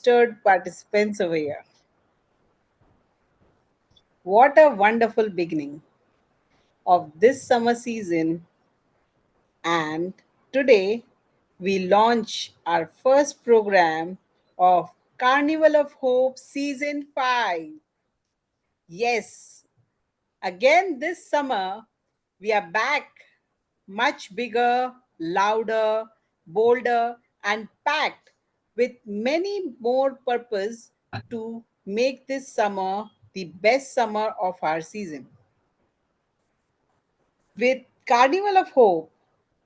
registered participants over here. What a wonderful beginning of this summer season. And today we launch our first program of Carnival of Hope Season 5. Yes, again this summer we are back much bigger, louder, bolder, and packed with many more purpose to make this summer the best summer of our season. With Carnival of Hope,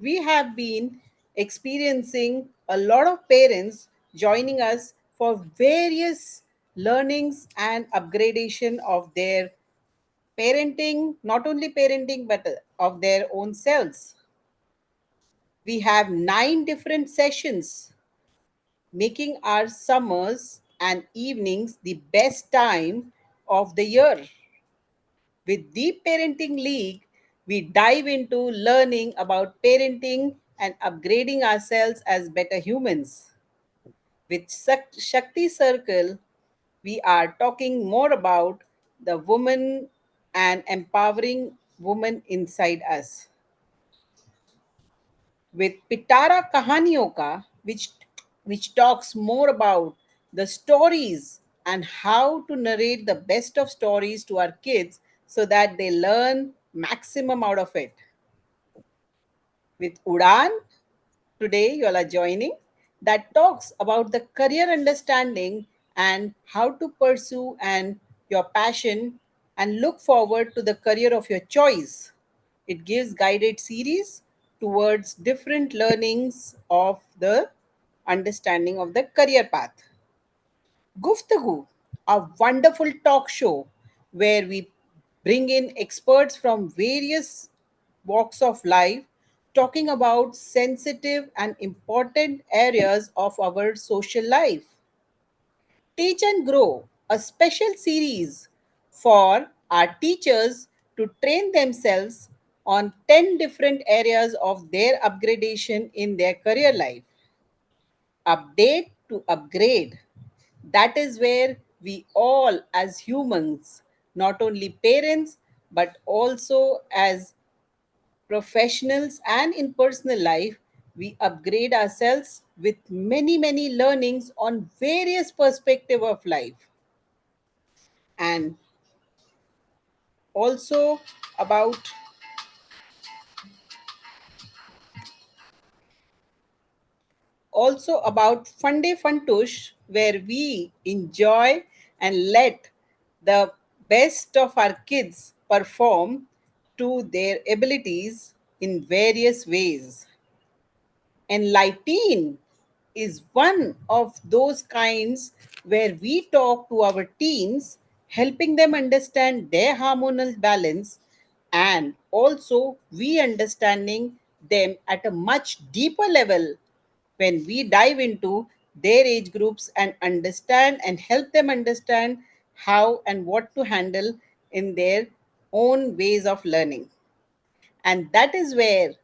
we have been experiencing a lot of parents joining us for various learnings and upgradation of their parenting, not only parenting, but of their own selves. We have 9 different sessions, making our summers and evenings the best time of the year. With Deep Parenting League, we dive into learning about parenting and upgrading ourselves as better humans. With Shakti Circle, we are talking more about the woman and empowering woman inside us. With Pitara Kahaniyon Ka, which talks more about the stories and how to narrate the best of stories to our kids so that they learn maximum out of it. With Udan, today you all are joining, that talks about the career understanding and how to pursue and your passion and look forward to the career of your choice. It gives guided series towards different learnings of the understanding of the career path. Guftagu, a wonderful talk show where we bring in experts from various walks of life talking about sensitive and important areas of our social life. Teach and Grow, a special series for our teachers to train themselves on 10 different areas of their upgradation in their career life. Update to upgrade. That is where we all, as humans, not only parents, but also as professionals and in personal life, we upgrade ourselves with many, many learnings on various perspective of life. And also about Funday Funtush, where we enjoy and let the best of our kids perform to their abilities in various ways. Enlighten is one of those kinds where we talk to our teens, helping them understand their hormonal balance and also we understanding them at a much deeper level when we dive into their age groups and understand and help them understand how and what to handle in their own ways of learning. And that is where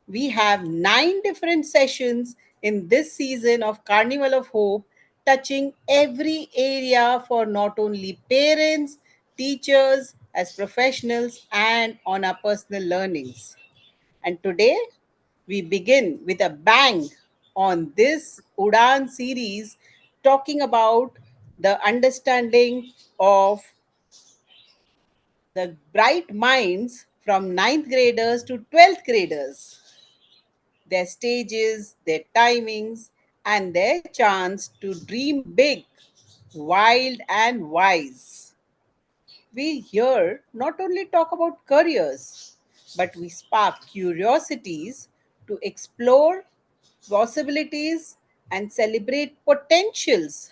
we have 9 different sessions in this season of Carnival of Hope, touching every area for not only parents, teachers, as professionals, and on our personal learnings. And today we begin with a bang on this Udan series, talking about the understanding of the bright minds from ninth graders to 12th graders, their stages, their timings, and their chance to dream big, wild, and wise. We here not only talk about careers, but we spark curiosities to explore possibilities and celebrate potentials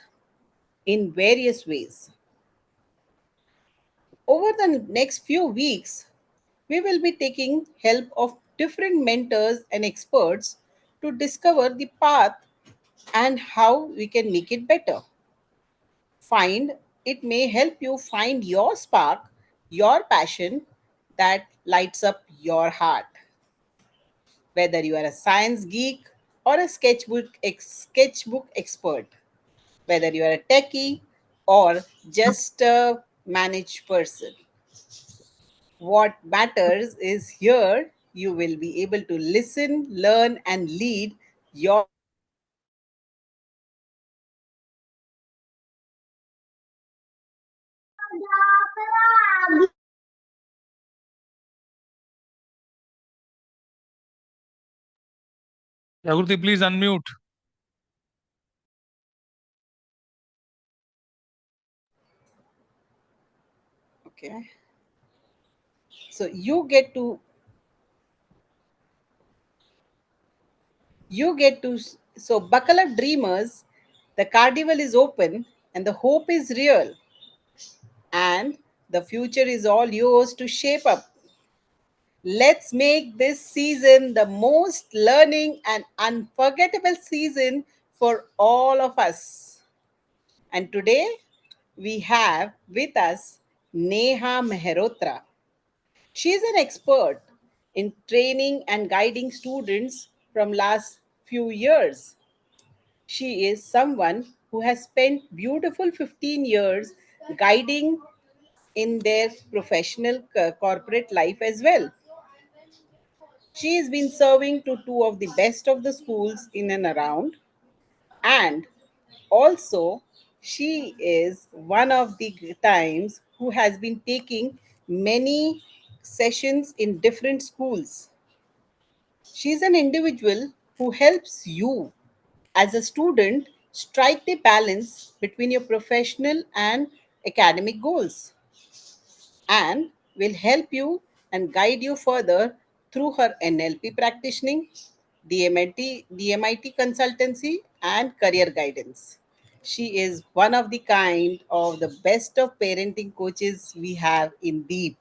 in various ways. Over the next few weeks, we will be taking help of different mentors and experts to discover the path and how we can make it better. Find it may help you find your spark, your passion that lights up your heart. Whether you are a science geek or a sketchbook expert, whether you are a techie or just a managed person. What matters is here you will be able to listen, learn, and lead your Jagriti, please unmute. okay. So you get to so buckle up dreamers. The carnival is open and the hope is real, and the future is all yours to shape up. Let's make this season the most learning and unforgettable season for all of us. And today we have with us Neha Mehrotra. She is an expert in training and guiding students from last few years. She is someone who has spent beautiful 15 years guiding in their professional corporate life as well. She has been serving to two of the best of the schools in and around, and also she is one of the times who has been taking many sessions in different schools. She is an individual who helps you as a student strike the balance between your professional and academic goals, and will help you and guide you further through her NLP practicing, the MIT consultancy, and career guidance. She is one of the kind of the best of parenting coaches we have in Deep.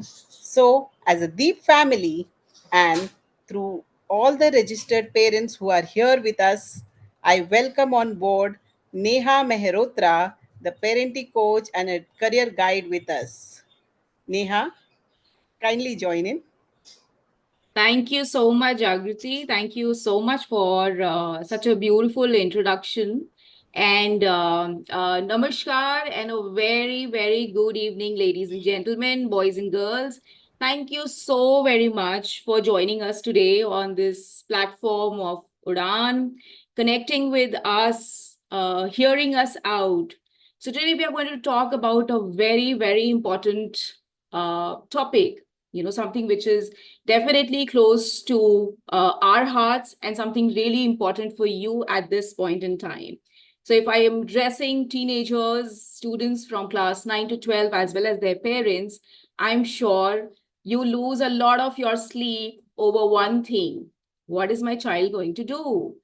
So, as a Deep family, and through all the registered parents who are here with us, I welcome on board Neha Mehrotra, the parenting coach and a career guide with us. Neha, kindly join in. Thank you so much, Jagriti. Thank you so much for such a beautiful introduction. And namaskar, and a very, very good evening, ladies and gentlemen, boys and girls. Thank you so very much for joining us today on this platform of Udan, connecting with us, hearing us out. So, today we are going to talk about a very, very important topic, something which is definitely close to our hearts and something really important for you at this point in time. So, if I am addressing teenagers, students from class 9 to 12, as well as their parents, I'm sure you lose a lot of your sleep over one thing. What is my child going to do?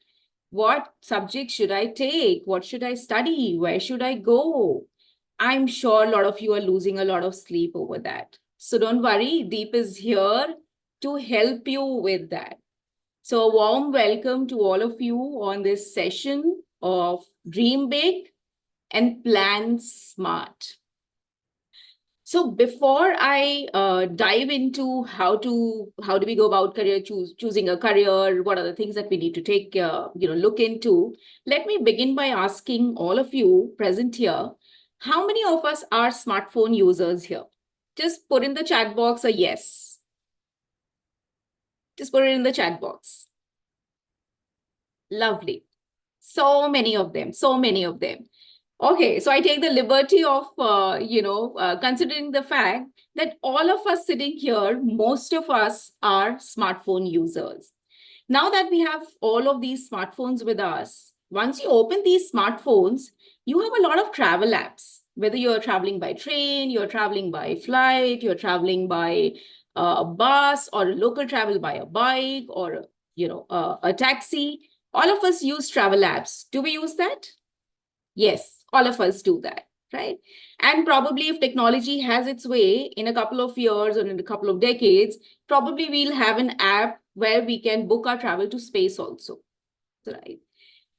What subject should I take? What should I study? Where should I go? I'm sure a lot of you are losing a lot of sleep over that. So don't worry, Deep is here to help you with that. So, a warm welcome to all of you on this session of Dream Big and Plan Smart. So before I dive into how do we go about choosing a career, what are the things that we need to take look into, let me begin by asking all of you present here, how many of us are smartphone users here? Just put in the chat box a yes. Just put it in the chat box. Lovely. So many of them, so many of them. Okay, so I take the liberty of, considering the fact that all of us sitting here, most of us are smartphone users. Now that we have all of these smartphones with us, once you open these smartphones, you have a lot of travel apps. Whether you're traveling by train, you're traveling by flight, you're traveling by a bus, or a local travel by a bike, or a taxi. All of us use travel apps. Do we use that? Yes, all of us do that, right? And probably if technology has its way in a couple of years or in a couple of decades, probably we'll have an app where we can book our travel to space also, right?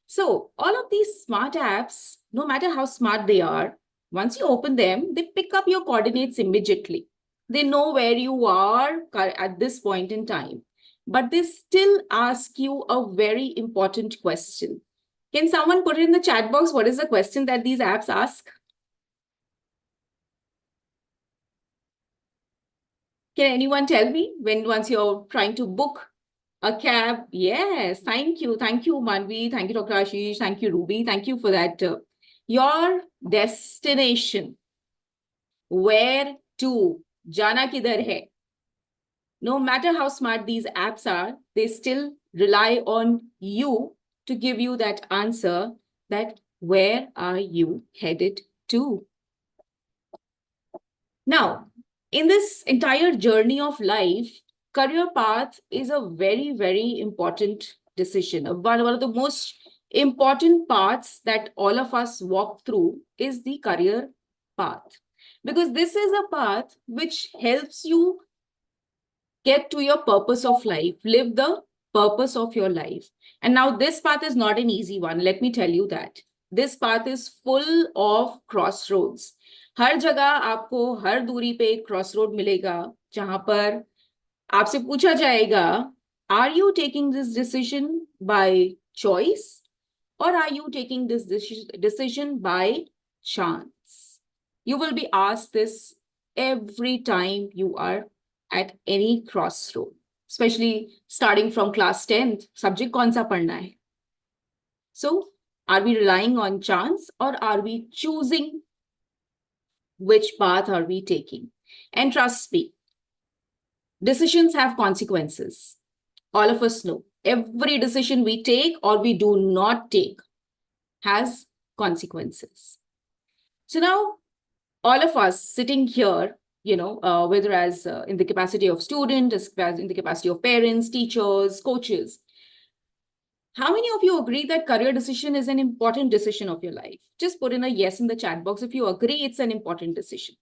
So all of these smart apps, no matter how smart they are, once you open them, they pick up your coordinates immediately. They know where you are at this point in time, but they still ask you a very important question. Can someone put it in the chat box? What is the question that these apps ask? Can anyone tell me when once you're trying to book a cab? Yes, thank you. Thank you, Manvi. Thank you, Dr. Ashish. Thank you, Ruby. Thank you for that. Your destination, where to, jana kidhar hai? No matter how smart these apps are, they still rely on you to give you that answer that where are you headed to? Now, in this entire journey of life, career path is a very, very important decision. One of the most important parts that all of us walk through is the career path. Because this is a path which helps you get to your purpose of life, live the purpose of your life. And now this path is not an easy one. Let me tell you that. This path is full of crossroads. हर जगह आपको हर दूरी पे एक crossroad मिलेगा जहां पर आपसे पूछा जाएगा, are you taking this decision by choice or are you taking this decision by chance? You will be asked this every time you are at any crossroad, especially starting from class 10th. Subject kaun sa padhna hai? So, are we relying on chance or are we choosing which path are we taking? And trust me, decisions have consequences. All of us know every decision we take or we do not take has consequences. So now all of us sitting here, whether as in the capacity of student, as in the capacity of parents, teachers, coaches, how many of you agree that career decision is an important decision of your life? Just put in a yes in the chat box if you agree it's an important decision.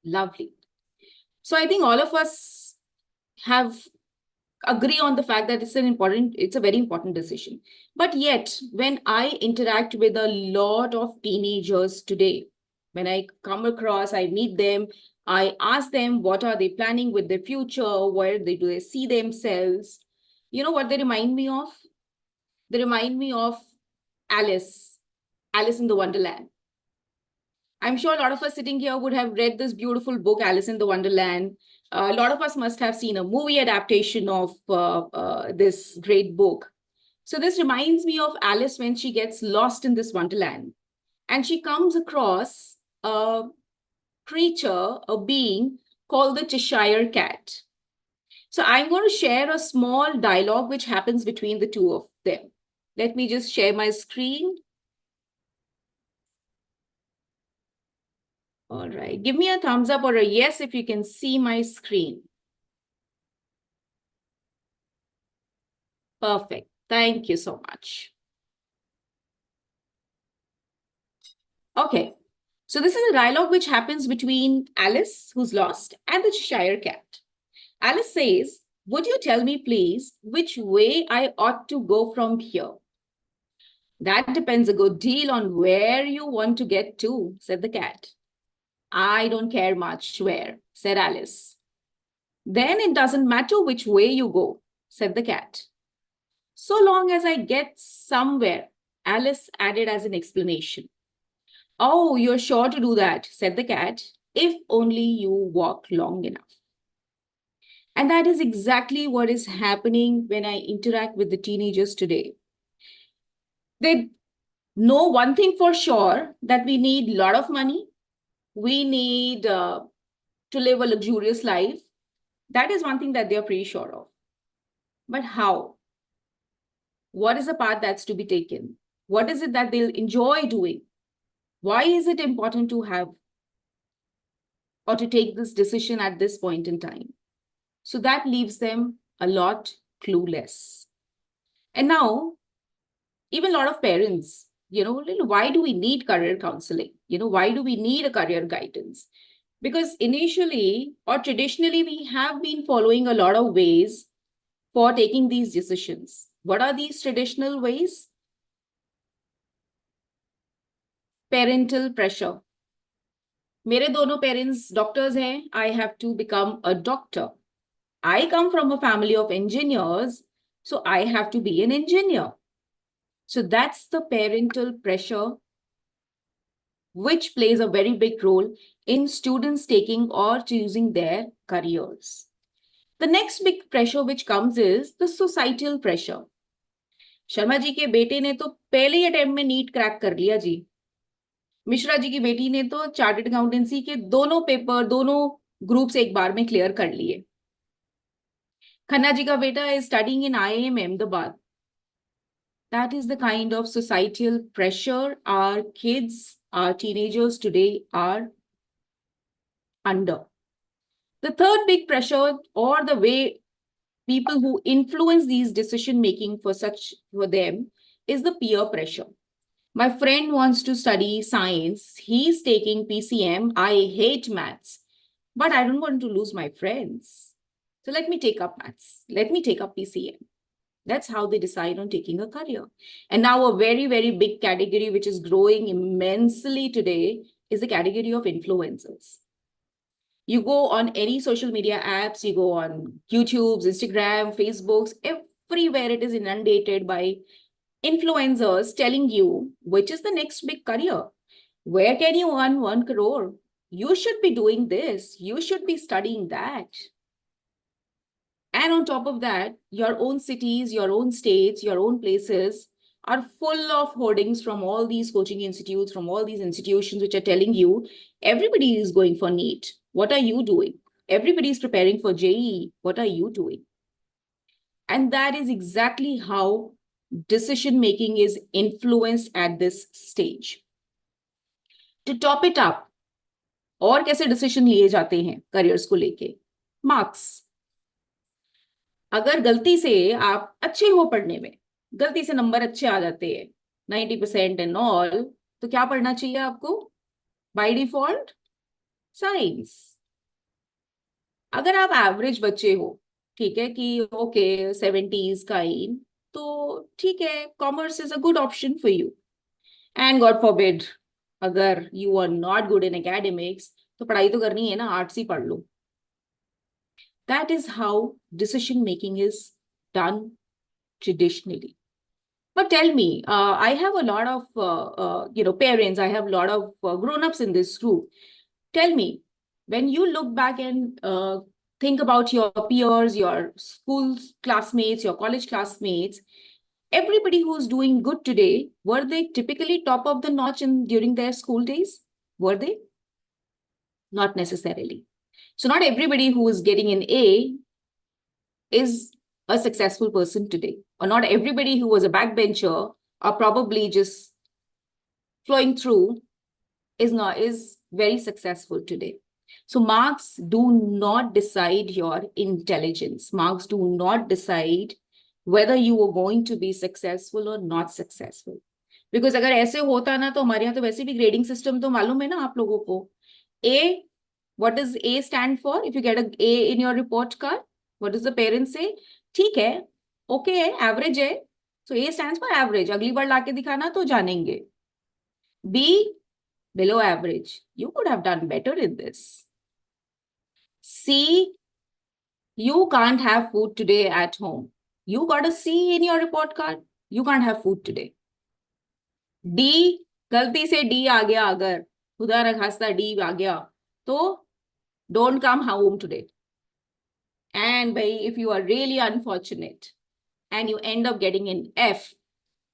Lovely. So I think all of us have agree on the fact that it's a very important decision. But yet, when I interact with a lot of teenagers today, when I come across, I meet them, I ask them what are they planning with their future, where do they see themselves? You know what they remind me of? They remind me of Alice, Alice in the Wonderland. I'm sure a lot of us sitting here would have read this beautiful book, Alice in the Wonderland. A lot of us must have seen a movie adaptation of this great book. So this reminds me of Alice when she gets lost in this Wonderland. And she comes across a creature, a being called the Cheshire Cat. So I'm going to share a small dialogue which happens between the two of them. Let me just share my screen. All right, give me a thumbs up or a yes if you can see my screen. Perfect. Thank you so much. Okay, so this is a dialogue which happens between Alice, who's lost, and the Cheshire Cat. Alice says, would you tell me, please, which way I ought to go from here? That depends a good deal on where you want to get to, said the cat. I don't care much where, said Alice. Then it doesn't matter which way you go, said the cat. So long as I get somewhere, Alice added as an explanation. Oh, you're sure to do that, said the cat, if only you walk long enough. And that is exactly what is happening when I interact with the teenagers today. They know one thing for sure, that we need a lot of money. We need to live a luxurious life. That is one thing that they are pretty sure of. But how? What is the path that's to be taken? What is it that they'll enjoy doing? Why is it important to have or to take this decision at this point in time? So that leaves them a lot clueless. And now, even a lot of parents, why do we need career counseling? Why do we need a career guidance? Because initially or traditionally, we have been following a lot of ways for taking these decisions. What are these traditional ways? Parental pressure. मेरे दोनों parents doctors हैं. I have to become a doctor. I come from a family of engineers. So I have to be an engineer. So that's the parental pressure, which plays a very big role in students taking or choosing their careers. The next big pressure which comes is the societal pressure. Sharma ji के बेटे ने तो पहले ही attempt में NEET crack कर लिया जी। मिश्रा जी की बेटी ने तो चार्टर्ड अकाउंटेंसी के दोनों पेपर, दोनों ग्रुप्स एक बार में क्लियर कर लिए। खन्ना जी का बेटा is studying in IIM Ahmedabad. That is the kind of societal pressure our kids, our teenagers today are under. The third big pressure, or the way people who influence these decision making for them, is the peer pressure. My friend wants to study science. He's taking PCM. I hate maths, but I don't want to lose my friends. So let me take up maths. Let me take up PCM. That's how they decide on taking a career. And now a very, very big category which is growing immensely today is the category of influencers. You go on any social media apps, you go on YouTube's, Instagram, Facebook's, everywhere it is inundated by influencers telling you which is the next big career. Where can you earn 1 crore? You should be doing this. You should be studying that. And on top of that, your own cities, your own states, your own places are full of hoardings from all these coaching institutes, from all these institutions which are telling you everybody is going for NEET. What are you doing? Everybody is preparing for JEE. What are you doing? And that is exactly how decision making is influenced at this stage. To top it up, और कैसे decision लिए जाते हैं careers को लेके? Marks. अगर गलती से आप अच्छे हो पढ़ने में, गलती से नंबर अच्छे आ जाते हैं 90% एंड ऑल, तो क्या पढ़ना चाहिए आपको? By default science. अगर आप एवरेज बच्चे हो, ठीक है कि ओके 70s का इन, तो ठीक है, commerce is a good option for you. And God forbid, अगर you are not good in academics, तो पढ़ाई तो करनी है ना, आर्ट्स ही पढ़ लो। That is how decision making is done traditionally. But tell me, I have a lot of parents. I have a lot of grown-ups in this group. Tell me, when you look back and think about your peers, your school classmates, your college classmates, everybody who's doing good today, were they typically top of the notch during their school days? Were they? Not necessarily. So not everybody who is getting an A is a successful person today, or not everybody who was a backbencher or probably just flowing through is very successful today. So marks do not decide your intelligence. Marks do not decide whether you are going to be successful or not successful. Because अगर ऐसे होता ना, तो हमारे यहाँ तो वैसे भी grading system तो मालूम है ना आप लोगों को. A, what does A stand for? If you get an A in your report card, what does the parents say? ठीक है, okay है, average है. So A stands for average. अगली बार लाके दिखाना तो जानेंगे. B, below average. You could have done better in this. C, you can't have food today at home. You got a C in your report card. You can't have food today. D, गलती से D आ गया, अगर खुदा न खास्ता D आ गया, तो don't come home today. And if you are really unfortunate and you end up getting an F,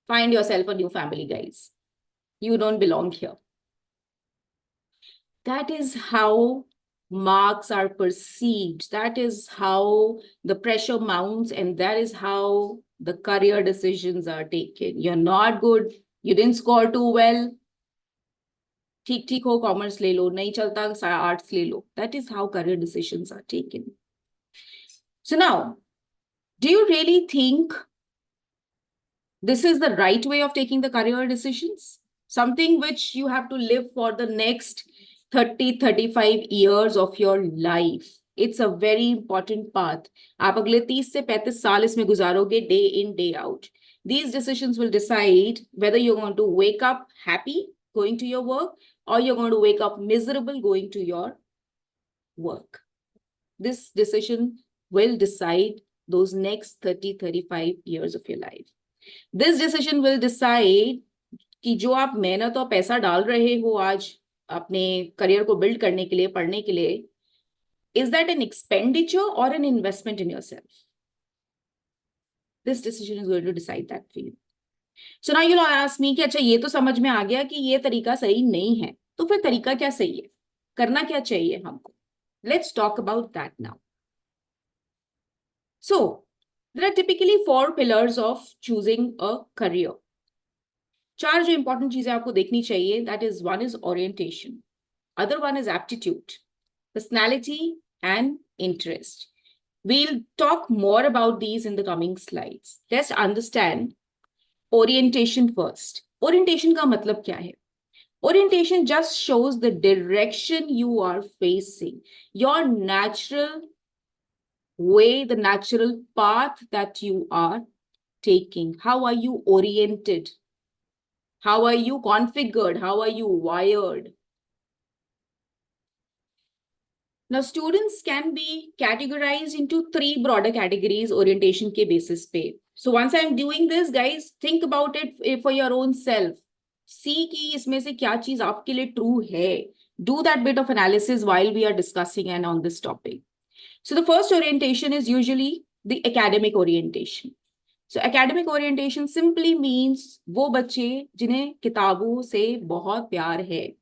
find yourself a new family, guys. You don't belong here. That is how marks are perceived. That is how the pressure mounts, and that is how the career decisions are taken. You're not good. You didn't score too well. ठीक ठीक हो, commerce ले लो, नहीं चलता arts ले लो. That is how career decisions are taken. So now, do you really think this is the right way of taking the career decisions? Something which you have to live for the next 30, 35 years of your life. It's a very important path. आप अगले 30 से 35 साल इसमें गुजारोगे, day in, day out. These decisions will decide whether you're going to wake up happy going to your work, or you're going to wake up miserable going to your work. This decision will decide those next 30-35 years of your life. This decision will decide कि जो आप मेहनत और पैसा डाल रहे हो आज अपने करियर को बिल्ड करने के लिए, पढ़ने के लिए, is that an expenditure or an investment in yourself? This decision is going to decide that for you. So now you'll ask me कि अच्छा ये तो समझ में आ गया कि ये तरीका सही नहीं है, तो फिर तरीका क्या सही है, करना क्या चाहिए हमको? Let's talk about that now. So there are typically 4 pillars of choosing a career. 4 जो इंपॉर्टेंट चीजें आपको देखनी चाहिए, that is, one is orientation, other one is aptitude, personality and interest. We'll talk more about these in the coming slides. Let's understand orientation first. Orientation का मतलब क्या है? Orientation just shows the direction you are facing, your natural way, the natural path that you are taking. How are you oriented? How are you configured? How are you wired? Now, students can be categorized into 3 broader categories orientation के basis पे. So once I'm doing this, guys, think about it for your own self. See कि इसमें से क्या चीज आपके लिए true है. Do that bit of analysis while we are discussing and on this topic. So the first orientation is usually the academic orientation. So academic orientation simply means वो बच्चे जिन्हें किताबों से बहुत प्यार है.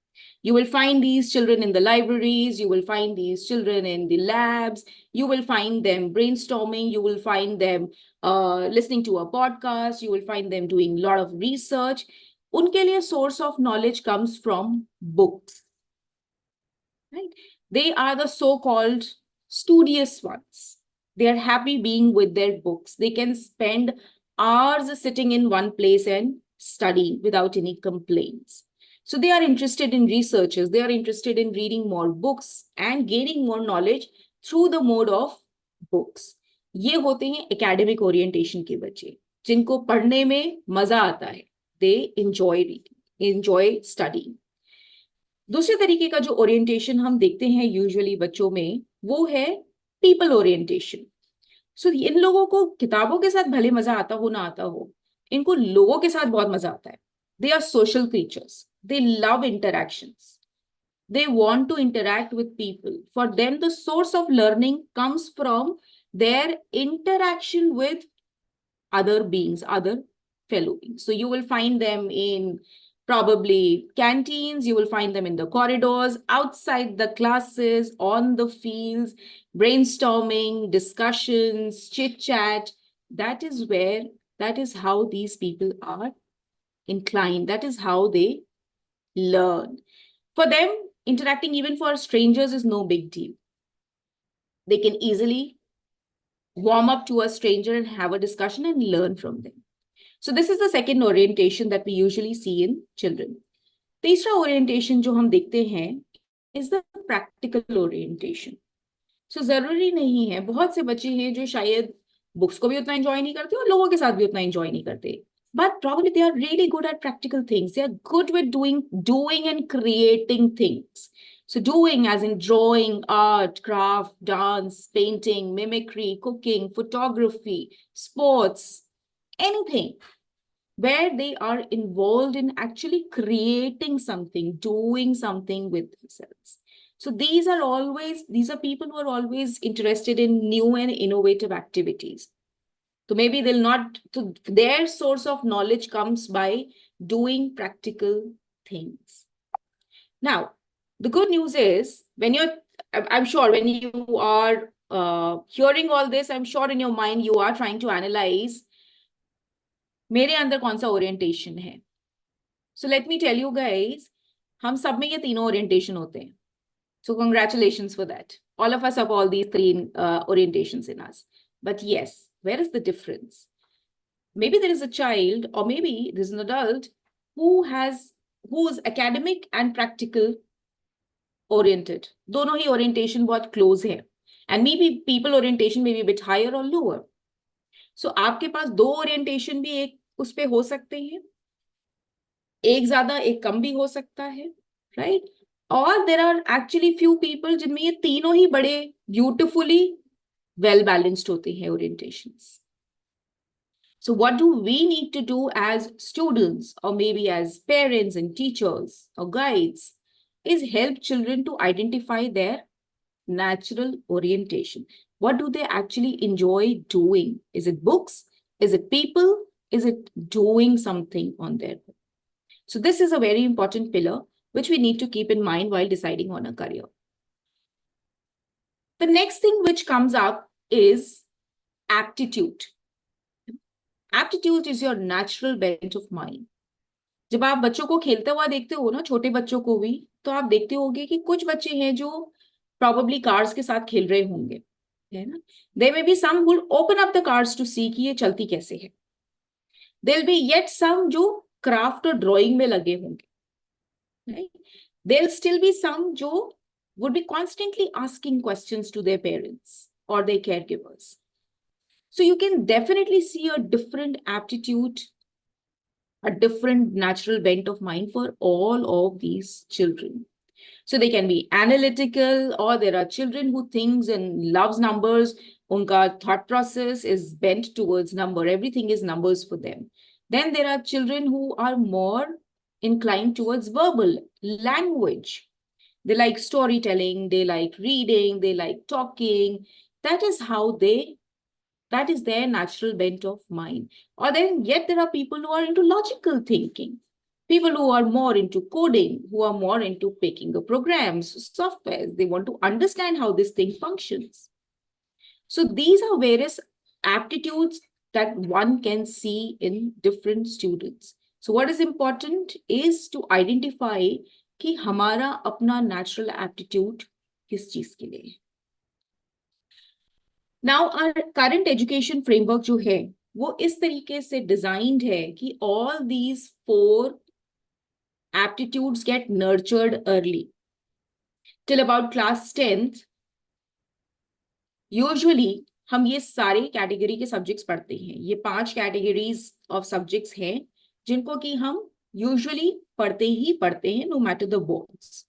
You will find these children in the libraries, you will find these children in the labs, you will find them brainstorming, you will find them listening to a podcast, you will find them doing a lot of research. उनके लिए source of knowledge comes from books. Right? They are the so-called studious ones. They are happy being with their books. They can spend hours sitting in one place and studying without any complaints. So they are interested in researches. They are interested in reading more books and gaining more knowledge through the mode of books. ये होते हैं academic orientation के बच्चे, जिनको पढ़ने में मजा आता है. They enjoy reading, enjoy studying. दूसरे तरीके का जो ओरिएंटेशन हम देखते हैं यूजुअली बच्चों में, वो है पीपल ओरिएंटेशन. सो इन लोगों को किताबों के साथ भले मजा आता हो ना आता हो, इनको लोगों के साथ बहुत मजा आता है. They are social creatures, they love interactions, they want to interact with people. For them, the source of learning comes from their interaction with other beings, other fellow beings. So you will find them in probably canteens, you will find them in the corridors, outside the classes, on the fields, brainstorming, discussions, chit chat. That is how these people are inclined. That is how they learn. For them, interacting even for strangers is no big deal. They can easily warm up to a stranger and have a discussion and learn from them. So this is the second orientation that we usually see in children. तीसरा orientation जो हम देखते हैं is the practical orientation. So जरूरी नहीं है, बहुत से बच्चे हैं जो शायद बुक्स को भी उतना enjoy नहीं करते और लोगों के साथ भी उतना enjoy नहीं करते. But probably they are really good at practical things. They are good with doing and creating things. So doing as in drawing, art, craft, dance, painting, mimicry, cooking, photography, sports, anything where they are involved in actually creating something, doing something with themselves. So these are people who are always interested in new and innovative activities. So maybe their source of knowledge comes by doing practical things. Now, the good news is I'm sure when you are hearing all this, I'm sure in your mind you are trying to analyze मेरे अंदर कौन सा orientation है. So let me tell you guys, हम सब में ये तीनों ओरिएंटेशन होते हैं. So congratulations for that. All of us have all these 3 orientations in us. But yes, where is the difference? Maybe there is a child or maybe there's an adult who's academic and practical oriented. दोनों ही orientation बहुत close है. And maybe people orientation may be a bit higher or lower. So आपके पास 2 orientation भी एक उस पे हो सकते हैं. एक ज्यादा एक कम भी हो सकता है, right? Or there are actually few people जिनमें ये तीनों ही बड़े beautifully वेल बैलेंस्ड होते हैं orientations. So what do we need to do as students, or maybe as parents and teachers or guides, is help children to identify their natural orientation. What do they actually enjoy doing? Is it books? Is it people? Is it doing something on their own? So this is a very important pillar which we need to keep in mind while deciding on a career. The next thing which comes up is aptitude. Aptitude is your natural bent of mind. जब आप बच्चों को खेलते हुआ देखते हो ना, छोटे बच्चों को भी, तो आप देखते होगे कि कुछ बच्चे हैं जो probably कार्स के साथ खेल रहे होंगे, है ना. There may be some who open up the cars to see कि ये चलती कैसे है. There will be yet some जो क्राफ्ट और ड्राइंग में लगे होंगे. Right? There'll still be some जो would be constantly asking questions to their parents or their caregivers. So you can definitely see a different aptitude, a different natural bent of mind for all of these children. So they can be analytical, or there are children who thinks and loves numbers. Unka thought process is bent towards number. Everything is numbers for them. Then there are children who are more inclined towards verbal language. They like storytelling, they like reading, they like talking. That is how that is their natural bent of mind. Or then yet there are people who are into logical thinking. People who are more into coding, who are more into picking the programs, softwares. They want to understand how this thing functions. So these are various aptitudes that one can see in different students. So what is important is to identify कि हमारा अपना natural aptitude किस चीज के लिए है. Now our current education framework जो है वो इस तरीके से designed है कि all these 4 aptitudes get nurtured early. Till about class 10th, usually हम ये सारे कैटेगरी के सब्जेक्ट्स पढ़ते हैं. ये 5 कैटेगरीज ऑफ सब्जेक्ट्स हैं जिनको कि हम यूजुअली पढ़ते हैं no matter the boards.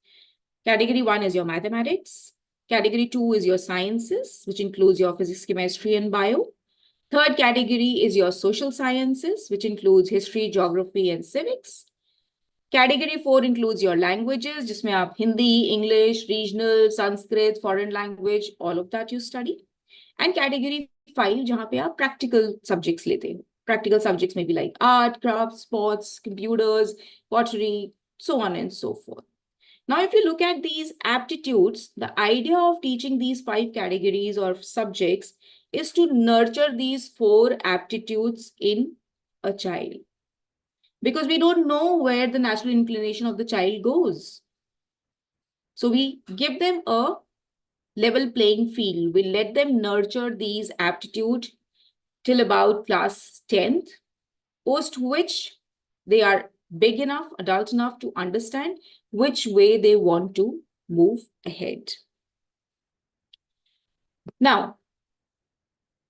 Category 1 is your mathematics. Category 2 is your sciences, which includes your physics, chemistry, and bio. Third category is your social sciences, which includes history, geography, and civics. Category 4 includes your languages, जिसमें आप Hindi, English, regional, Sanskrit, foreign language, all of that you study. And category 5 जहाँ पे आप practical subjects लेते हो. Practical subjects may be like art, crafts, sports, computers, pottery, so on and so forth. Now, if you look at these aptitudes, the idea of teaching these 5 categories or subjects is to nurture these 4 aptitudes in a child. Because we don't know where the natural inclination of the child goes. So we give them a level playing field. We let them nurture these aptitudes till about class 10th, post which they are big enough, adult enough to understand which way they want to move ahead. Now,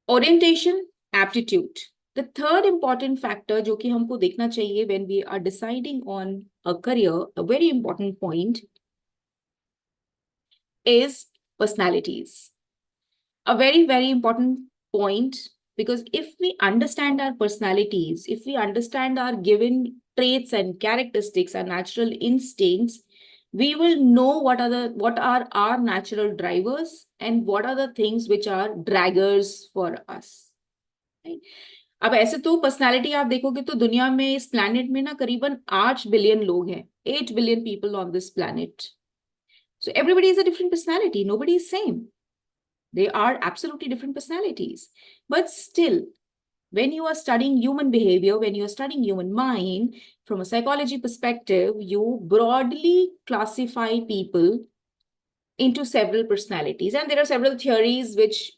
orientation, aptitude. The third important factor जो कि हमको देखना चाहिए when we are deciding on a career, a very important point, is personalities. A very, very important point, because if we understand our personalities, if we understand our given traits and characteristics, our natural instincts, we will know what are our natural drivers and what are the things which are draggers for us. Right? अब ऐसे तो personality आप देखोगे तो दुनिया में इस planet में ना करीबन 8 बिलियन लोग हैं, 8 billion people on this planet. So everybody is a different personality. Nobody is same. They are absolutely different personalities. But still, when you are studying human behavior, when you are studying human mind, from a psychology perspective, you broadly classify people into several personalities. And there are several theories which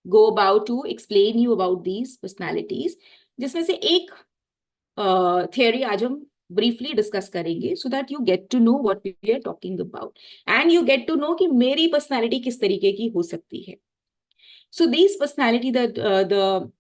go about to explain you about these personalities. जिसमें से एक theory आज हम briefly discuss करेंगे, so that you get to know what we are talking about. And you get to know कि मेरी personality किस तरीके की हो सकती है. So these personality, the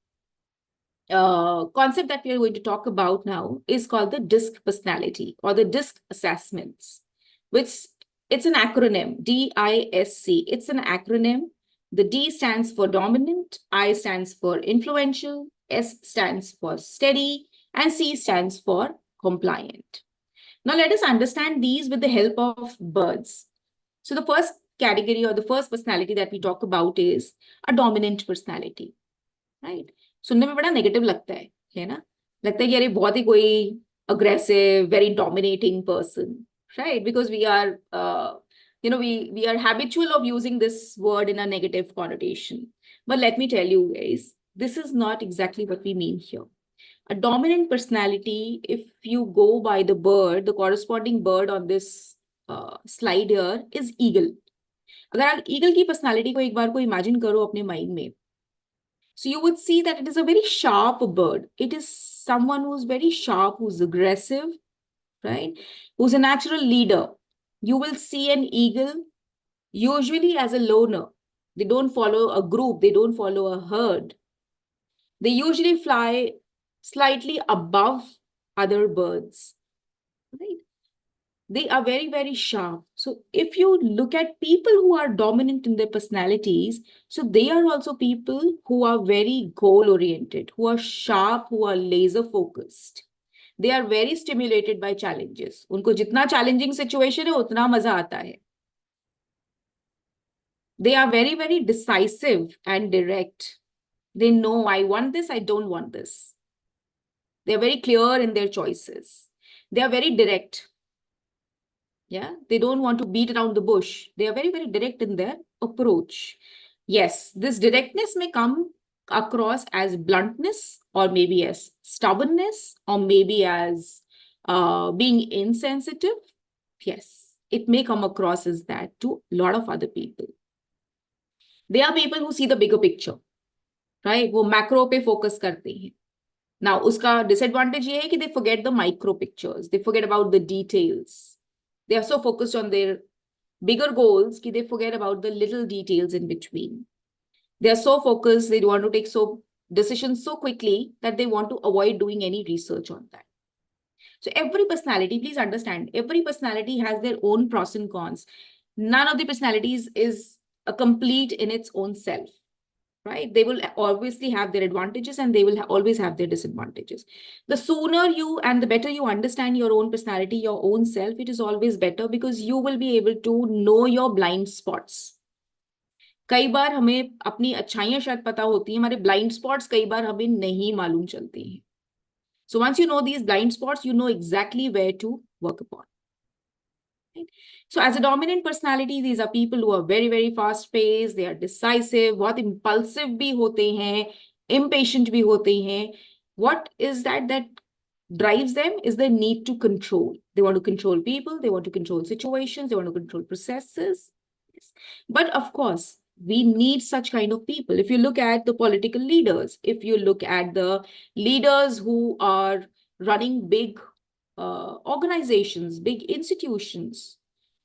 concept that we are going to talk about now is called the DISC personality, or the DISC assessments, which it's an acronym, DISC. It's an acronym The D stands for dominant, I stands for influential, S stands for steady, and C stands for compliant. Now let us understand these with the help of birds. So the first category or the first personality that we talk about is a dominant personality, right? सुनने में बड़ा negative लगता है ना? लगता है कि अरे बहुत ही कोई aggressive, very dominating person, right? Because we are, we are habitual of using this word in a negative connotation. But let me tell you guys, this is not exactly what we mean here. A dominant personality, if you go by the bird, the corresponding bird on this slide here is eagle. अगर आप eagle की personality को एक बार को imagine करो अपने mind में, so you would see that it is a very sharp bird. It is someone who's very sharp, who's aggressive, right? Who's a natural leader. You will see an eagle usually as a loner. They don't follow a group, they don't follow a herd. They usually fly slightly above other birds, right? They are very, very sharp. So if you look at people who are dominant in their personalities, so they are also people who are very goal-oriented, who are sharp, who are laser-focused. They are very stimulated by challenges. उनको जितना challenging situation है उतना मजा आता है. They are very, very decisive and direct. They know, I want this, I don't want this. They are very clear in their choices. They are very direct. Yeah, they don't want to beat around the bush. They are very, very direct in their approach. Yes, this directness may come across as bluntness, or maybe as stubbornness, or maybe as being insensitive. Yes, it may come across as that to a lot of other people. They are people who see the bigger picture, right? वो macro पे focus करते हैं. Now, उसका disadvantage ये है कि they forget the micro pictures. They forget about the details. They are so focused on their bigger goals that they forget about the little details in between. They are so focused, they want to take decisions so quickly that they want to avoid doing any research on that. So every personality, please understand, every personality has their own pros and cons. None of the personalities is a complete in its own self. Right? They will obviously have their advantages and they will always have their disadvantages. The sooner you and the better you understand your own personality, your own self, it is always better because you will be able to know your blind spots. कई बार हमें अपनी अच्छाइयां शायद पता होती हैं, हमारे blind spots कई बार हमें नहीं मालूम चलती हैं. So once you know these blind spots, you know exactly where to work upon. So as a dominant personality, these are people who are very, very fast paced, they are decisive, बहुत impulsive भी होते हैं, impatient भी होते हैं. What is that drives them is the need to control. They want to control people, they want to control situations, they want to control processes. Yes. But of course, we need such kind of people. If you look at the political leaders, if you look at the leaders who are running big organizations, big institutions,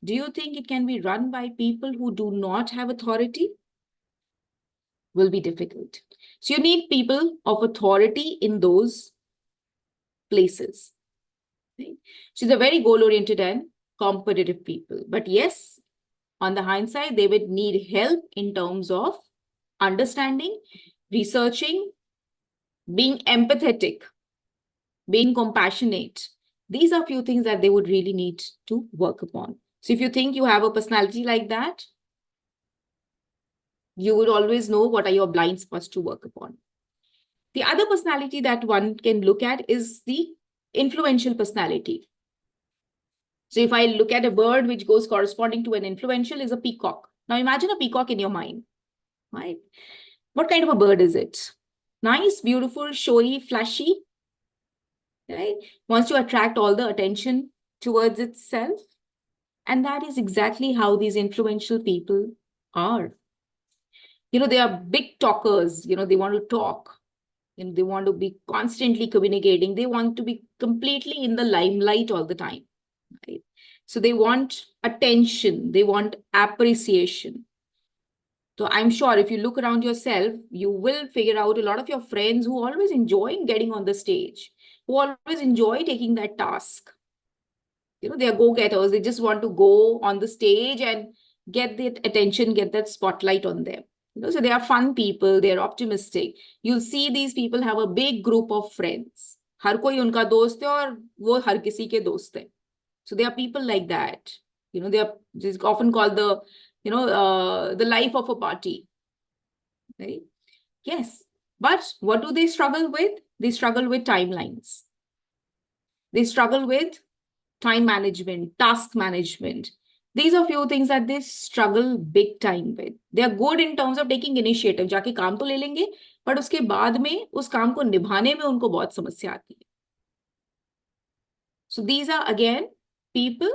do you think it can be run by people who do not have authority? Will be difficult. So you need people of authority in those places. Right? So they're very goal-oriented and competitive people. But yes, on the hindsight, they would need help in terms of understanding, researching, being empathetic, being compassionate. These are few things that they would really need to work upon. So if you think you have a personality like that, you would always know what are your blind spots to work upon. The other personality that one can look at is the influential personality. So if I look at a bird which goes corresponding to an influential is a peacock. Now imagine a peacock in your mind, right? What kind of a bird is it? Nice, beautiful, showy, flashy, right? Wants to attract all the attention towards itself. And that is exactly how these influential people are. They are big talkers, they want to talk, they want to be constantly communicating. They want to be completely in the limelight all the time, right? So they want attention, they want appreciation. So I'm sure if you look around yourself, you will figure out a lot of your friends who always enjoy getting on the stage, who always enjoy taking that task. They are go-getters. They just want to go on the stage and get the attention, get that spotlight on them. So they are fun people, they are optimistic. You'll see these people have a big group of friends. हर कोई उनका दोस्त है और वो हर किसी के दोस्त है. So they are people like that. They are often called the life of a party, right? Yes. But what do they struggle with? They struggle with timelines. They struggle with time management, task management. These are few things that they struggle big time with. They are good in terms of taking initiative. जाके काम तो ले लेंगे, but उसके बाद में उस काम को निभाने में उनको बहुत समस्या आती है. So these are again people,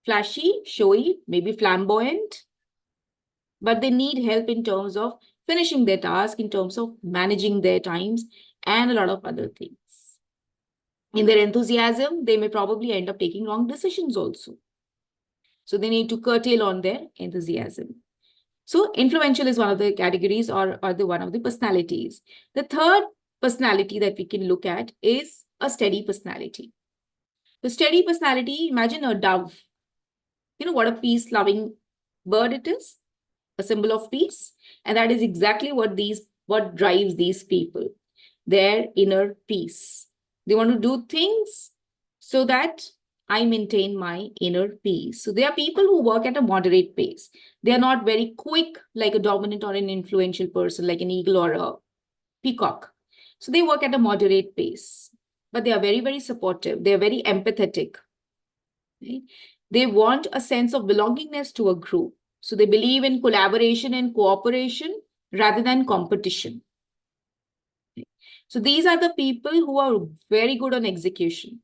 flashy, showy, maybe flamboyant, but they need help in terms of finishing their task, in terms of managing their times, and a lot of other things. In their enthusiasm, they may probably end up taking wrong decisions also. So they need to curtail on their enthusiasm. So influential is one of the categories or one of the personalities. The third personality that we can look at is a steady personality. The steady personality, imagine a dove. You know what a peace-loving bird it is? A symbol of peace. And that is exactly what drives these people, their inner peace. They want to do things so that I maintain my inner peace. So there are people who work at a moderate pace. They are not very quick like a dominant or an influential person, like an eagle or a peacock. So they work at a moderate pace, but they are very, very supportive. They are very empathetic. Right? They want a sense of belongingness to a group. So they believe in collaboration and cooperation rather than competition. So these are the people who are very good on execution.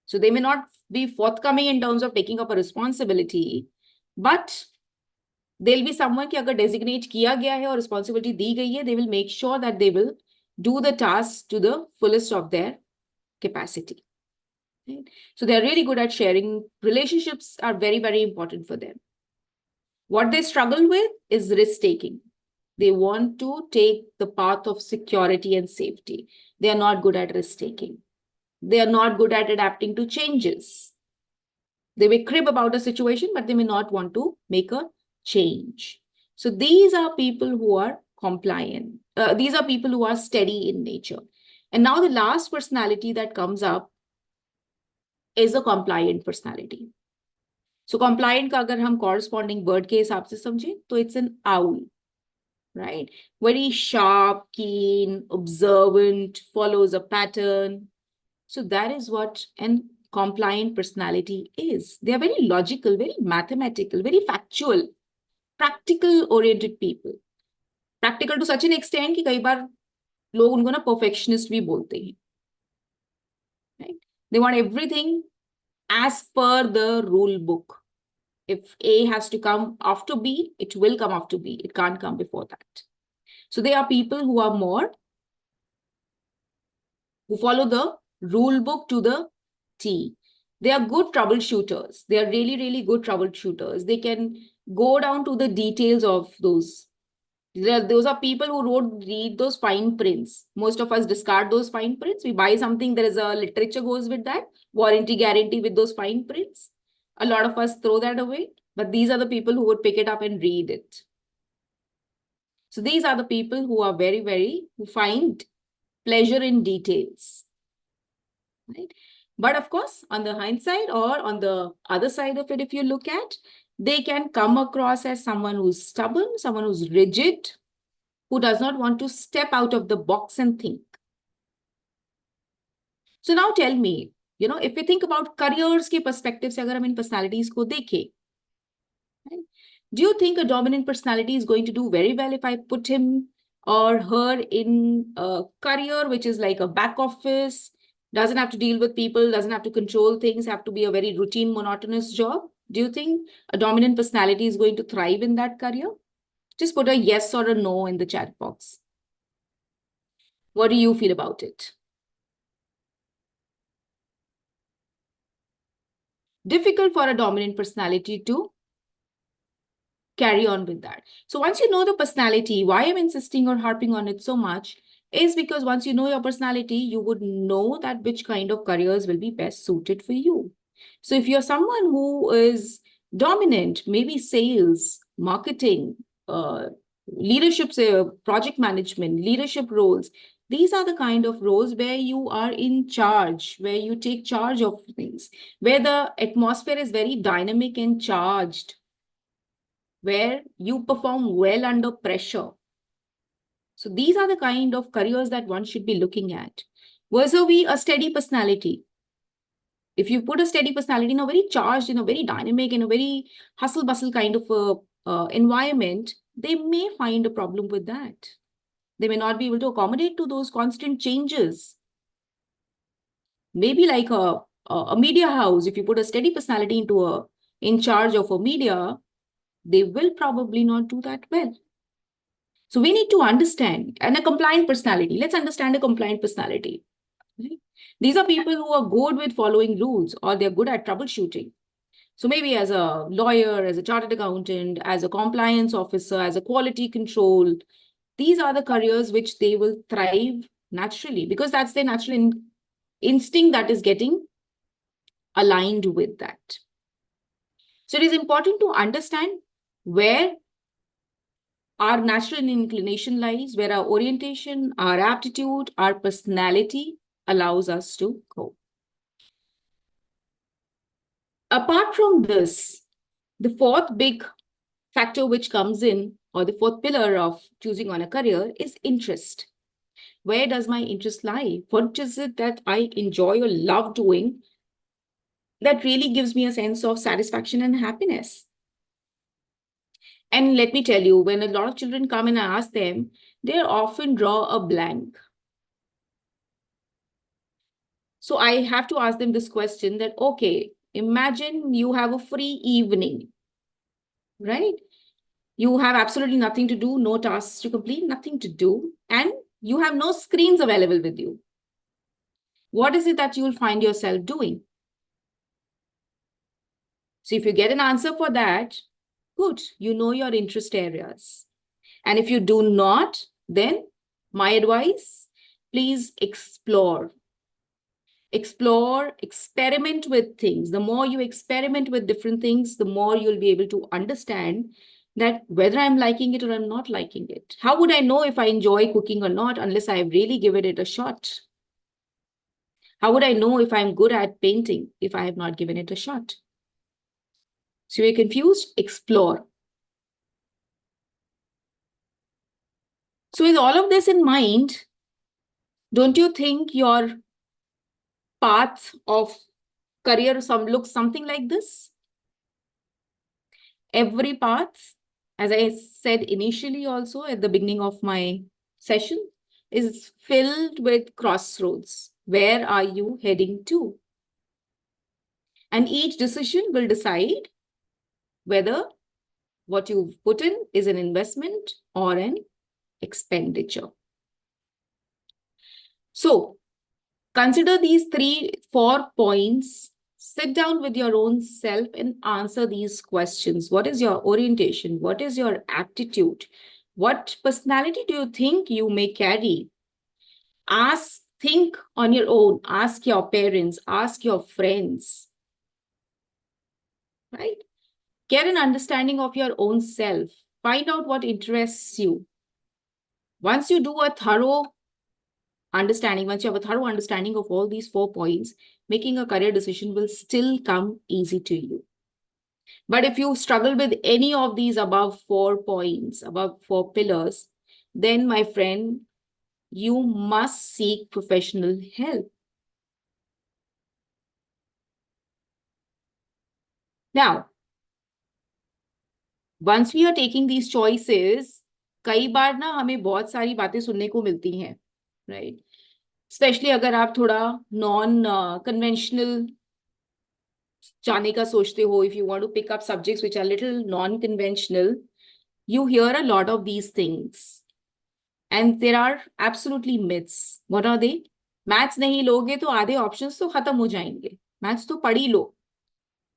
So they may not be forthcoming in terms of taking up a responsibility, but they'll be someone कि अगर designate किया गया है और responsibility दी गई है, they will make sure that they will do the task to the fullest of their capacity. Right? So they're really good at sharing. Relationships are very, very important for them. What they struggle with is risk-taking. They want to take the path of security and safety. They are not good at risk-taking. They are not good at adapting to changes. They may crib about a situation, but they may not want to make a change. So these are people who are compliant. These are people who are steady in nature. And now the last personality that comes up is a compliant personality. So compliant का अगर हम corresponding bird के हिसाब से समझें, तो it's an owl, right? Very sharp, keen, observant, follows a pattern. So that is what an compliant personality is. They are very logical, very mathematical, very factual, practical oriented people. Practical to such an extent कि कई बार लोग उनको ना perfectionist भी बोलते हैं. Right? They want everything as per the rule book. If A has to come after B, it will come after B. It can't come before that. So they are people who are more, who follow the rule book to the T. They are good troubleshooters. They are really, really good troubleshooters. They can go down to the details of those. Those are people who don't read those fine prints. Most of us discard those fine prints. We buy something, there is a literature goes with that, warranty guarantee with those fine prints. A lot of us throw that away, but these are the people who would pick it up and read it. So these are the people who are who find pleasure in details. Right? But of course, on the hindsight or on the other side of it, if you look at, they can come across as someone who's stubborn, someone who's rigid, who does not want to step out of the box and think. So now tell me, if we think about careers के perspective से अगर हम इन personalities को देखें, right? Do you think a dominant personality is going to do very well if I put him or her in a career which is like a back office, doesn't have to deal with people, doesn't have to control things, have to be a very routine, monotonous job? Do you think a dominant personality is going to thrive in that career? Just put a yes or a no in the chat box. What do you feel about it? Difficult for a dominant personality to carry on with that. So once you know the personality, why I'm insisting or harping on it so much is because once you know your personality, you would know that which kind of careers will be best suited for you. So if you're someone who is dominant, maybe sales, marketing, leadership, say, project management, leadership roles. These are the kind of roles where you are in charge, where you take charge of things, where the atmosphere is very dynamic and charged, where you perform well under pressure. So these are the kind of careers that one should be looking at. Versus a steady personality. If you put a steady personality in a very charged, in a very dynamic, in a very hustle bustle kind of environment, they may find a problem with that. They may not be able to accommodate to those constant changes. Maybe like a media house, if you put a steady personality into in charge of a media, they will probably not do that well. So we need to understand, and a compliant personality. Let's understand a compliant personality. Right? These are people who are good with following rules, or they're good at troubleshooting. So maybe as a lawyer, as a chartered accountant, as a compliance officer, as a quality control, these are the careers which they will thrive naturally, because that's their natural instinct that is getting aligned with that. So it is important to understand where our natural inclination lies, where our orientation, our aptitude, our personality allows us to go. Apart from this, the fourth big factor which comes in, or the fourth pillar of choosing on a career, is interest. Where does my interest lie? What is it that I enjoy or love doing that really gives me a sense of satisfaction and happiness? And let me tell you, when a lot of children come and I ask them, they often draw a blank. So I have to ask them this question that, okay, imagine you have a free evening, right? You have absolutely nothing to do, no tasks to complete, nothing to do, and you have no screens available with you. What is it that you will find yourself doing? So if you get an answer for that, good, you know your interest areas. And if you do not, then my advice, please explore. Explore, experiment with things. The more you experiment with different things, the more you'll be able to understand that whether I'm liking it or I'm not liking it. How would I know if I enjoy cooking or not unless I've really given it a shot? How would I know if I'm good at painting if I have not given it a shot? So you're confused? Explore. So with all of this in mind, don't you think your path of career looks something like this? Every path, as I said initially also at the beginning of my session, is filled with crossroads. Where are you heading to? And each decision will decide whether what you've put in is an investment or an expenditure. So consider these 4 points. Sit down with your own self and answer these questions. What is your orientation? What is your aptitude? What personality do you think you may carry? Think on your own. Ask your parents. Ask your friends. Right? Get an understanding of your own self. Find out what interests you. Once you do a thorough understanding, once you have a thorough understanding of all these 4 points, making a career decision will still come easy to you. But if you struggle with any of these above 4 points, above 4 pillars, then my friend, you must seek professional help. Now, once we are taking these choices, कई बार ना हमें बहुत सारी बातें सुनने को मिलती हैं, right? Especially अगर आप थोड़ा non conventional जाने का सोचते हो, if you want to pick up subjects which are little non-conventional, you hear a lot of these things. And there are absolutely myths. What are they? Maths नहीं लोगे तो आधे options तो खत्म हो जाएंगे. Maths तो पढ़ ही लो.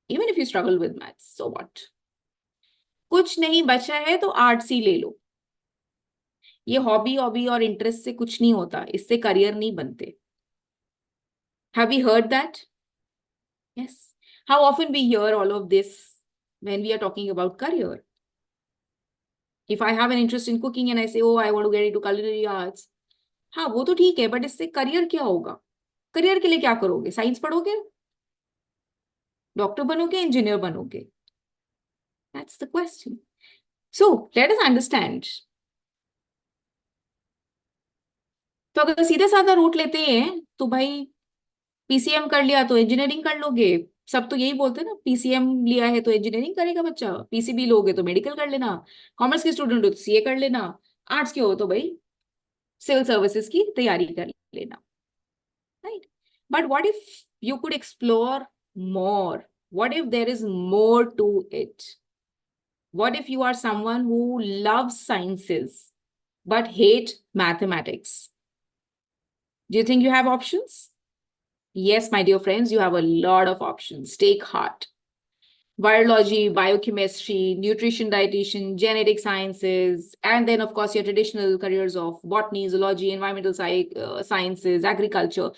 Even if you struggle with maths, so what? कुछ नहीं बचा है तो आर्ट्स ही ले लो. ये हॉबी और इंटरेस्ट से कुछ नहीं होता. इससे करियर नहीं बनते. Have you heard that? Yes. How often we hear all of this when we are talking about career? If I have an interest in cooking and I say, oh, I want to get into culinary arts, हाँ वो तो ठीक है, but इससे career क्या होगा? Career के लिए क्या करोगे? साइंस पढ़ोगे, डॉक्टर बनोगे, इंजीनियर बनोगे? That's the question. So let us understand. तो अगर सीधे साधा रूट लेते हैं तो भाई पीसीएम कर लिया तो इंजीनियरिंग कर लोगे। सब तो यही बोलते हैं ना, पीसीएम लिया है तो इंजीनियरिंग करेगा बच्चा, पीसीबी लोगे तो मेडिकल कर लेना, कॉमर्स के स्टूडेंट हो तो सीए कर लेना, आर्ट्स के हो तो भाई सिविल सर्विसेज की तैयारी कर लेना, right? But what if you could explore more? What if there is more to it? What if you are someone who loves sciences but hate mathematics? Do you think you have options? Yes, my dear friends, you have a lot of options. Take heart. Virology, biochemistry, nutrition, dietitian, genetic sciences, and then, of course, your traditional careers of botany, zoology, environmental sciences, agriculture,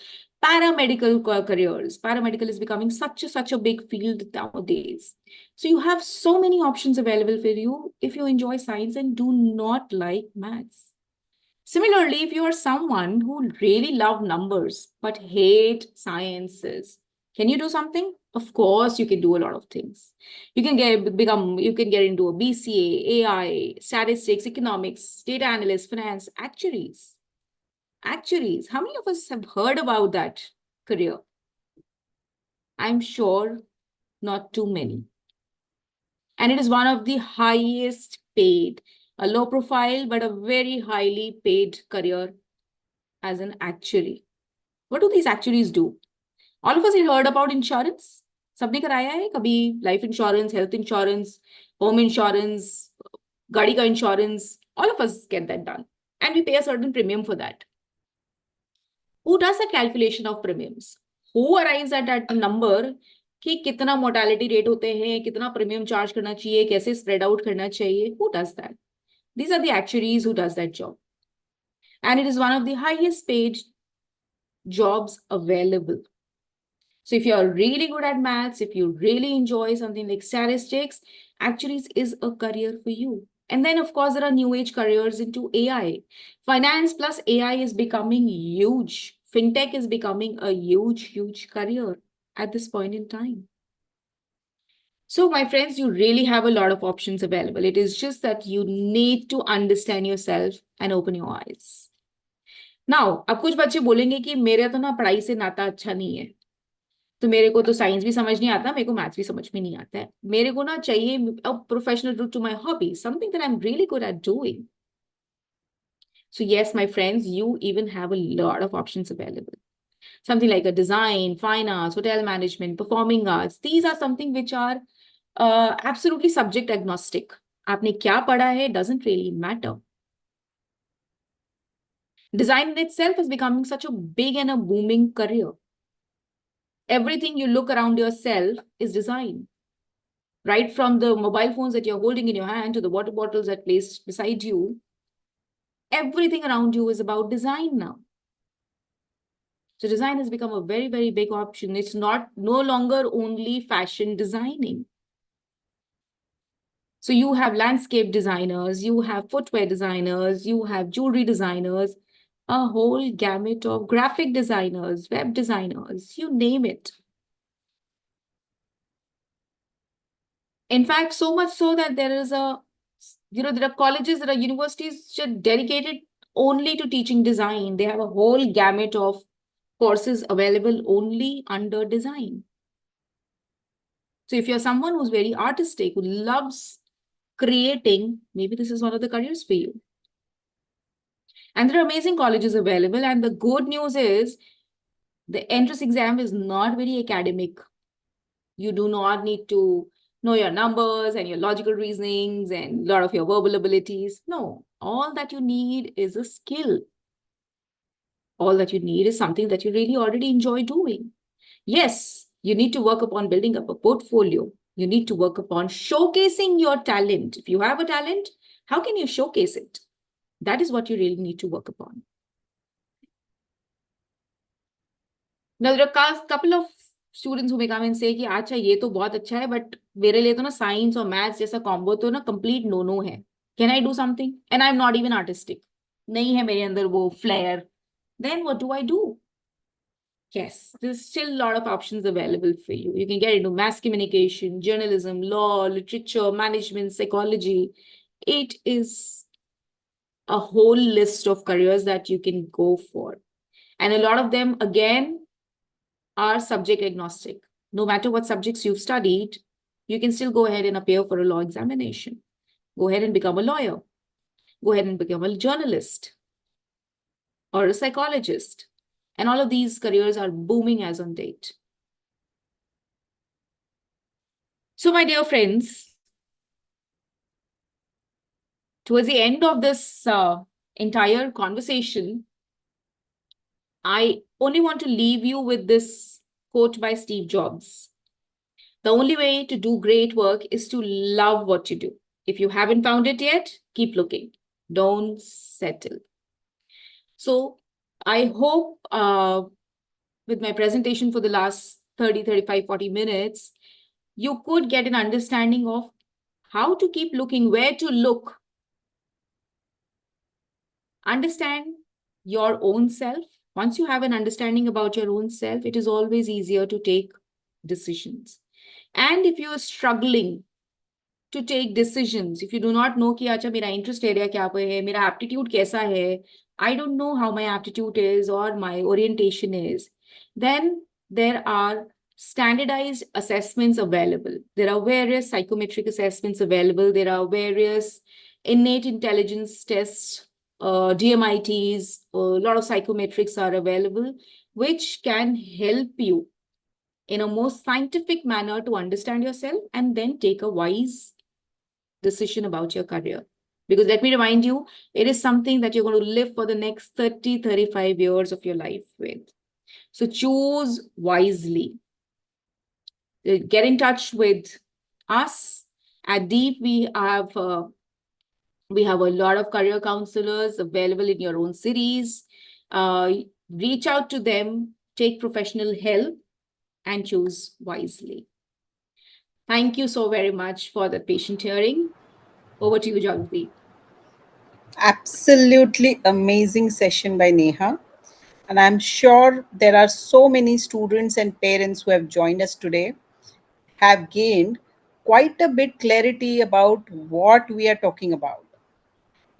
paramedical careers. Paramedical is becoming such a big field nowadays. So you have so many options available for you if you enjoy science and do not like maths. Similarly, if you are someone who really love numbers but hate sciences, can you do something? Of course, you can do a lot of things. You can get into a BCA, AI, statistics, economics, data analyst, finance, actuaries. Actuaries. How many of us have heard about that career? I'm sure not too many. And it is one of the highest paid, a low profile, but a very highly paid career as an actuary. What do these actuaries do? All of us have heard about insurance. सबने कराया है कभी life insurance, health insurance, home insurance, गाड़ी का insurance. All of us get that done. And we pay a certain premium for that. Who does the calculation of premiums? Who arrives at that number कि कितना mortality rate होते हैं, कितना premium charge करना चाहिए, कैसे spread out करना चाहिए? Who does that? These are the actuaries who does that job. And it is one of the highest paid jobs available. So if you're really good at maths, if you really enjoy something like statistics, actuaries is a career for you. And then, of course, there are new age careers into AI. Finance plus AI is becoming huge. Fintech is becoming a huge career at this point in time. So, my friends, you really have a lot of options available. It is just that you need to understand yourself and open your eyes. Now, अब कुछ बच्चे बोलेंगे कि मेरा तो ना पढ़ाई से नाता अच्छा नहीं है, तो मेरे को तो साइंस भी समझ नहीं आता, मेरे को मैथ्स भी समझ में नहीं आता है, मेरे को ना चाहिए a professional route to my hobby, something that I'm really good at doing. So yes, my friends, you even have a lot of options available. Something like a design, fine arts, hotel management, performing arts. These are something which are absolutely subject agnostic. आपने क्या पढ़ा है doesn't really matter. Design in itself is becoming such a big and a booming career. Everything you look around yourself is design. Right from the mobile phones that you're holding in your hand to the water bottles that placed beside you, everything around you is about design now. So design has become a very big option. It's no longer only fashion designing. So you have landscape designers, you have footwear designers, you have jewelry designers, a whole gamut of graphic designers, web designers, you name it. In fact, so much so that there are colleges, there are universities which are dedicated only to teaching design. They have a whole gamut of courses available only under design. So if you're someone who's very artistic, who loves creating, maybe this is one of the careers for you. And there are amazing colleges available. And the good news is the entrance exam is not very academic. You do not need to know your numbers and your logical reasonings and a lot of your verbal abilities. No, all that you need is a skill. All that you need is something that you really already enjoy doing. Yes, you need to work upon building up a portfolio. You need to work upon showcasing your talent. If you have a talent, how can you showcase it? That is what you really need to work upon. Now, there are a couple of students who may come and say कि अच्छा ये तो बहुत अच्छा है, but मेरे लिए तो ना साइंस और मैथ्स जैसा कॉम्बो तो ना कंप्लीट नो है. Can I do something? And I'm not even artistic. नहीं है मेरे अंदर वो flair. Then what do I do? Yes, there's still a lot of options available for you. You can get into mass communication, journalism, law, literature, management, psychology. It is a whole list of careers that you can go for. And a lot of them, again, are subject agnostic. No matter what subjects you've studied, you can still go ahead and appear for a law examination. Go ahead and become a lawyer. Go ahead and become a journalist or a psychologist. And all of these careers are booming as on date. So, my dear friends, towards the end of this entire conversation, I only want to leave you with this quote by Steve Jobs. The only way to do great work is to love what you do. If you haven't found it yet, keep looking. Don't settle. So, I hope with my presentation for the last 30, 35, 40 minutes, you could get an understanding of how to keep looking, where to look, understand your own self. Once you have an understanding about your own self, it is always easier to take decisions. And if you're struggling to take decisions, if you do not know कि अच्छा मेरा interest area क्या पे है, मेरा aptitude कैसा है, I don't know how my aptitude is or my orientation is, then there are standardized assessments available. There are various psychometric assessments available. There are various innate intelligence tests, DMITs, a lot of psychometrics are available, which can help you in a more scientific manner to understand yourself and then take a wise decision about your career. Because let me remind you, it is something that you're going to live for the next 30, 35 years of your life with. So choose wisely. Get in touch with us. At Deep, we have a lot of career counselors available in your own cities. Reach out to them, take professional help, and choose wisely. Thank you so very much for the patient hearing. Over to you, Jagdeep. Absolutely amazing session by Neha. And I'm sure there are so many students and parents who have joined us today have gained quite a bit clarity about what we are talking about.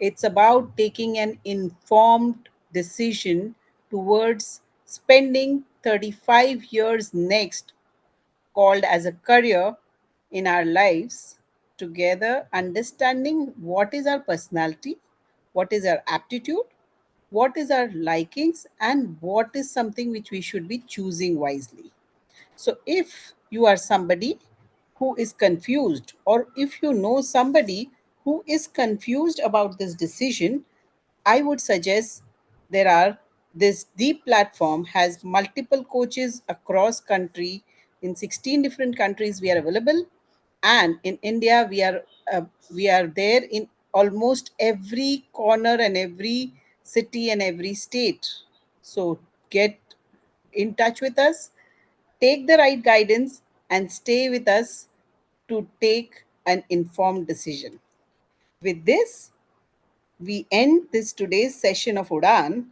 It's about taking an informed decision towards spending 35 years next, called as a career in our lives, together understanding what is our personality, what is our aptitude, what is our likings, and what is something which we should be choosing wisely. So, if you are somebody who is confused, or if you know somebody who is confused about this decision, I would suggest there are this Deep platform has multiple coaches across country. In 16 different countries we are available, and in India we are there in almost every corner and every city and every state. So get in touch with us, take the right guidance, and stay with us to take an informed decision. With this, we end this today's session of Udan.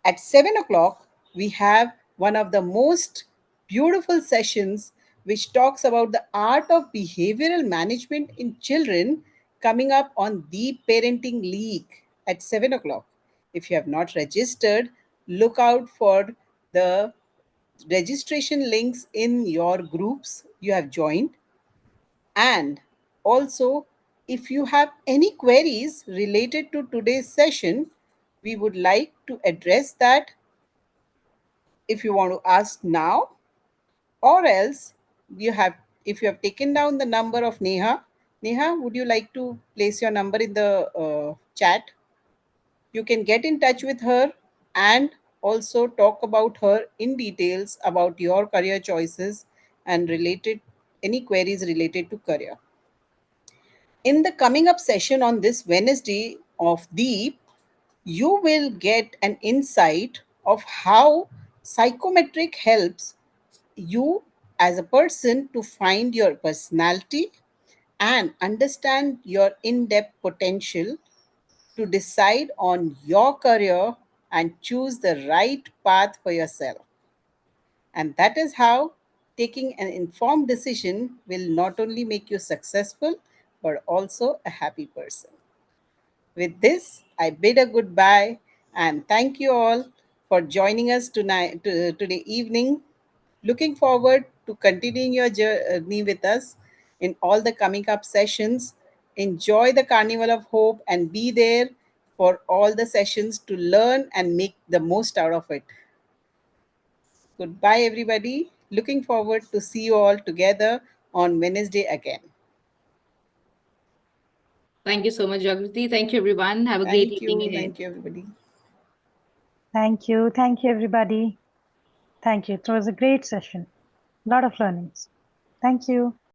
At 7 o'clock, we have one of the most beautiful sessions which talks about the art of behavioral management in children, coming up on the Parenting League at 7 o'clock. If you have not registered, look out for the registration links in your groups you have joined. And also, if you have any queries related to today's session, we would like to address that if you want to ask now, or else you have if you have taken down the number of Neha. Neha, would you like to place your number in the chat? You can get in touch with her and also talk about her in details about your career choices and related any queries related to career. In the coming up session on this Wednesday of Deep, you will get an insight of how psychometric helps you as a person to find your personality and understand your in depth potential to decide on your career and choose the right path for yourself. And that is how taking an informed decision will not only make you successful, but also a happy person. With this, I bid a goodbye and thank you all for joining us today evening. Looking forward to continuing your journey with us in all the coming up sessions. Enjoy the Carnival of Hope and be there for all the sessions to learn and make the most out of it. Goodbye, everybody. Looking forward to see you all together on Wednesday again. Thank you so much, Jagriti. Thank you, everyone. Have a great Thank evening you. ahead. Thank you, everybody. Thank you. Thank you, everybody. Thank you. It was a great session. A lot of learnings. Thank you.